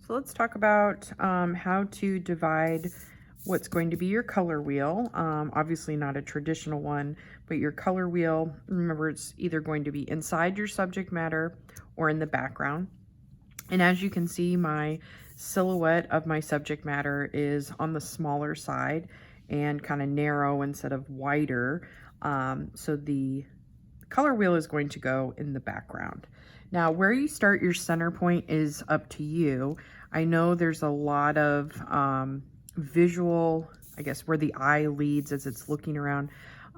So let's talk about how to divide what's going to be your color wheel. Obviously not a traditional one, but your color wheel, remember it's either going to be inside your subject matter or in the background. And as you can see, my silhouette of my subject matter is on the smaller side and kind of narrow instead of wider. So the color wheel is going to go in the background. Now, where you start your center point is up to you. I know there's a lot of visual, I guess, where the eye leads as it's looking around.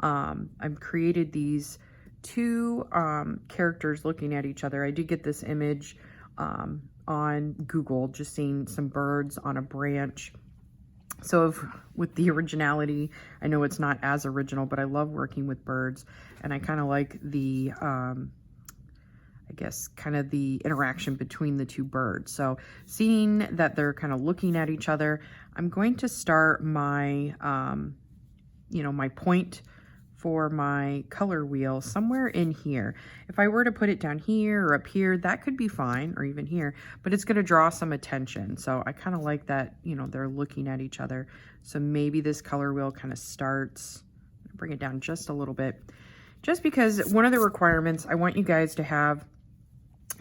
I've created these two characters looking at each other. I did get this image on Google, just seeing some birds on a branch. So with the originality, I know it's not as original, but I love working with birds, and I kind of like the, I guess, kind of the interaction between the two birds. So seeing that they're kind of looking at each other, I'm going to start my, my point for my color wheel somewhere in here. If I were to put it down here or up here, that could be fine, or even here, but it's going to draw some attention. So I kind of like that, they're looking at each other. So maybe this color wheel kind of starts, bring it down just a little bit, just because one of the requirements I want you guys to have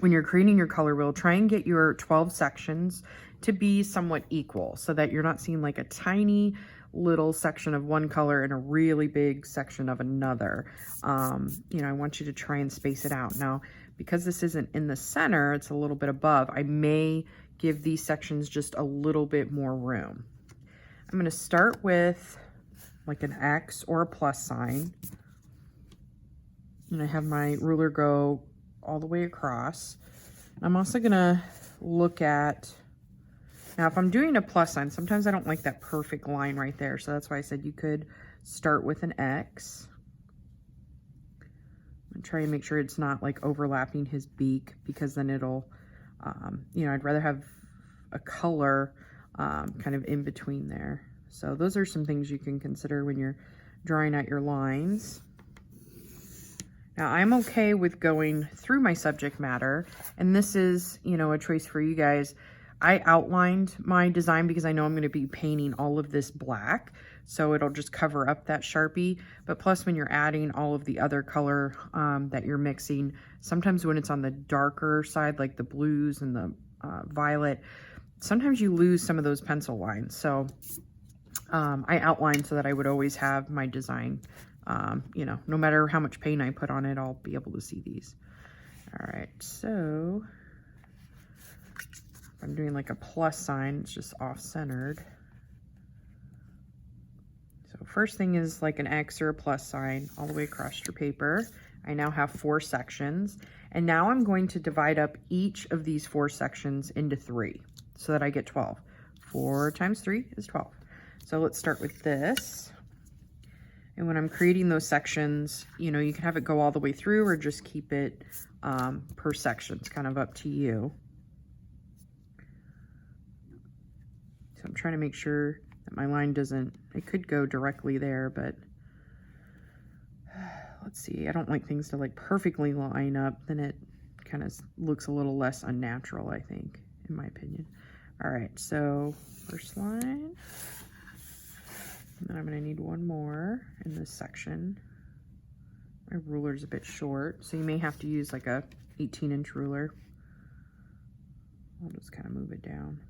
when you're creating your color wheel, try and get your 12 sections to be somewhat equal so that you're not seeing like a tiny little section of one color and a really big section of another. I want you to try and space it out. Now, because this isn't in the center, it's a little bit above, I may give these sections just a little bit more room. I'm going to start with like an X or a plus sign. And I have my ruler go all the way across. I'm also going to look at, now if I'm doing a plus sign, sometimes I don't like that perfect line right there. So that's why I said you could start with an X. And try and make sure it's not like overlapping his beak, because then it'll, I'd rather have a color kind of in between there. So those are some things you can consider when you're drawing out your lines. Now I'm okay with going through my subject matter, and this is, a choice for you guys. I outlined my design because I know I'm going to be painting all of this black, so it'll just cover up that Sharpie. But plus, when you're adding all of the other color that you're mixing, sometimes when it's on the darker side, like the blues and the violet, sometimes you lose some of those pencil lines. So I outlined so that I would always have my design, no matter how much paint I put on it, I'll be able to see these. All right, so I'm doing like a plus sign, it's just off-centered. So first thing is like an X or a plus sign all the way across your paper. I now have 4 sections, and now I'm going to divide up each of these 4 sections into 3 so that I get 12. 4 times 3 is 12. So let's start with this. And when I'm creating those sections, you can have it go all the way through or just keep it per section. It's kind of up to you. So I'm trying to make sure that my line doesn't, it could go directly there, but let's see. I don't like things to like perfectly line up. Then it kind of looks a little less unnatural, I think, in my opinion. All right, so first line. And then I'm going to need one more in this section. My ruler's a bit short, so you may have to use like a 18-inch ruler. I'll just kind of move it down.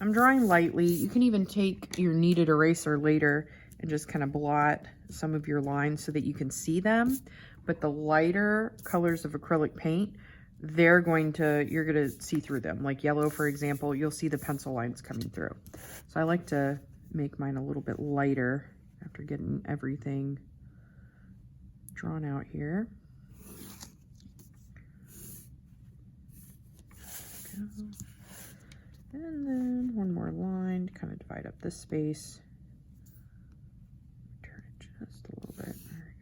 I'm drawing lightly. You can even take your kneaded eraser later and just kind of blot some of your lines so that you can see them. But the lighter colors of acrylic paint, you're going to see through them. Like yellow, for example, you'll see the pencil lines coming through. So I like to make mine a little bit lighter after getting everything drawn out here. And then one more line to kind of divide up this space. Turn it just a little bit. There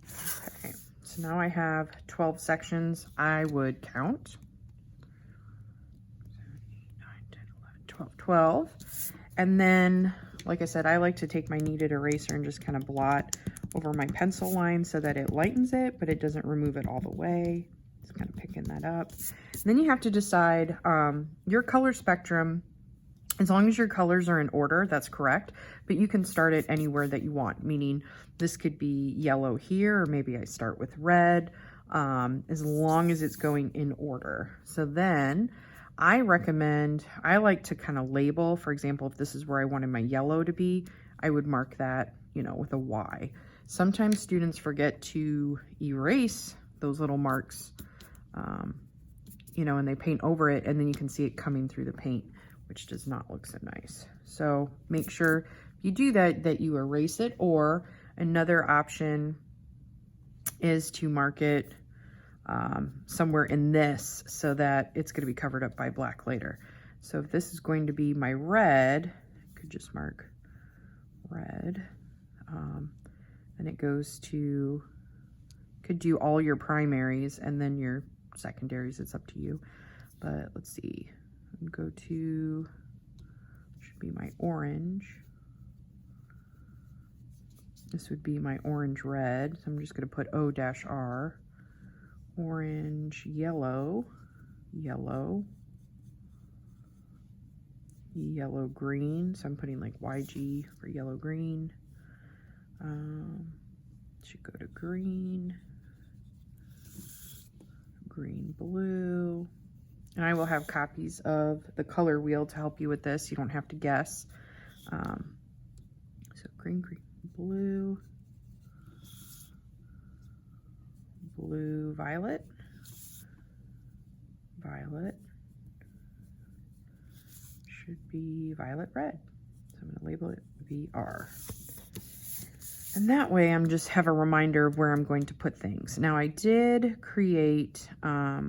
we go. Okay, so now I have 12 sections. I would count 7, 8, 9, 10, 11, 12. And then like I said, I like to take my kneaded eraser and just kind of blot over my pencil line so that it lightens it, but it doesn't remove it all the way. Just kind of picking that up. And then you have to decide your color spectrum. As long as your colors are in order, that's correct, but you can start it anywhere that you want, meaning this could be yellow here, or maybe I start with red, as long as it's going in order. So then I like to kind of label, for example, if this is where I wanted my yellow to be, I would mark that, you know, with a Y. Sometimes students forget to erase those little marks, you know, and they paint over it, and then you can see it coming through the paint, which does not look so nice. So make sure you do that you erase it, or another option is to mark it somewhere in this so that it's going to be covered up by black later. So if this is going to be my red, I could just mark red. And it goes to, could do all your primaries and then your secondaries, it's up to you. But let's see. Go to, should be my orange. This would be my orange red. So I'm just going to put O-R, orange, yellow, yellow, yellow, green. So I'm putting like YG for yellow, green. Should go to green, green, blue. And I will have copies of the color wheel to help you with this. You don't have to guess. So green, green, blue, blue, violet, violet, should be violet red. So I'm going to label it VR. And that way I'm just have a reminder of where I'm going to put things. Now I did create a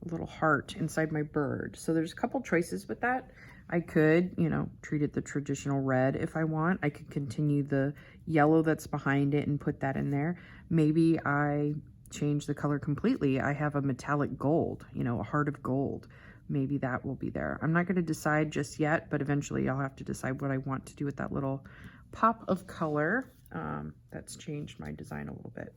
little heart inside my bird. So there's a couple choices with that. I could, you know, treat it the traditional red if I want. I could continue the yellow that's behind it and put that in there. Maybe I change the color completely. I have a metallic gold, you know, a heart of gold. Maybe that will be there. I'm not going to decide just yet, but eventually I'll have to decide what I want to do with that little pop of color. That's changed my design a little bit.